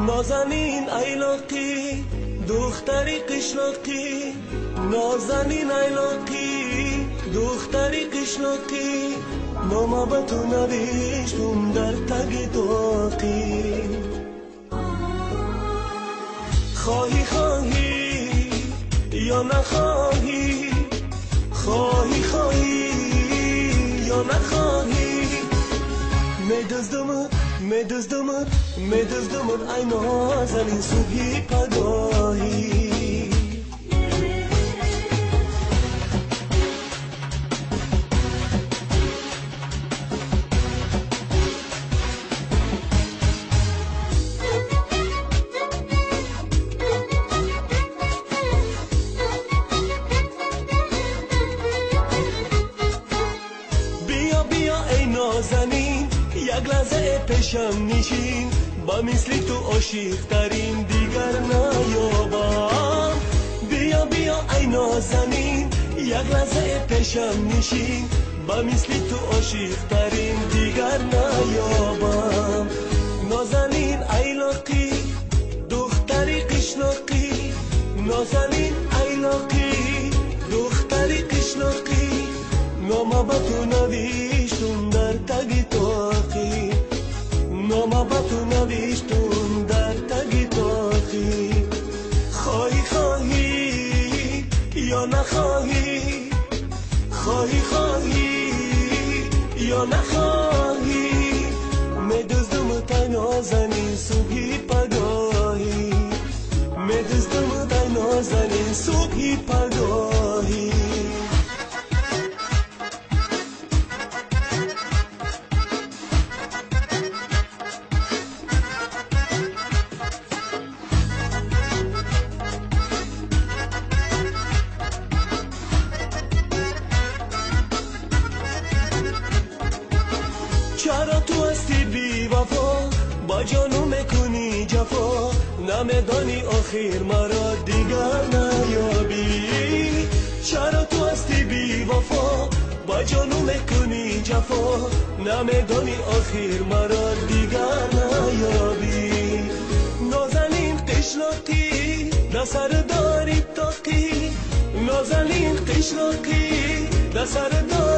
نازنین ایلاقی دختری قشلاقی، نازنین ایلاقی دختری قشلاقی، نامه به تو نوشتم در تگ داغی. خواهی خواهی یا نخواهی، خواهی خواهی یا نخواهی، میدزدمت ای نازنین صبحی پگاهی. بیا ای نازنین یک لحظه پیشم نشین، با مثل تو عاشق ترین دیگر نیابم. بیا ای نازنین یک لحظه پیشم نشین، با مثل تو عاشق ترین دیگر نیابم. نازنین ایلاقی دختری قشلاقی، نازنین ایلاقی دختری قشلاقی، نامه به تو نوشتم در تگ داغی، نامه به تو نوشتم در تگ داغی. خواهی خواهی یا نخواهی، خواهی خواهی یا نخواهی، میدزدمت ای نازنین صبحی پگاهی، میدزدمت ای نازنین صبحی پگاهی. چرا تو هستی بی وفا، با جانو میکنی جفا، نمیدانی آخر مرا دیگر نیابی. چرا تو هستی بی وفا، با جانو میکنی جفا، نمیدانی آخر مرا دیگر نیابی. نازنین قشلاقی دسر داری تاقی، نازنین قشلاقی دسر داری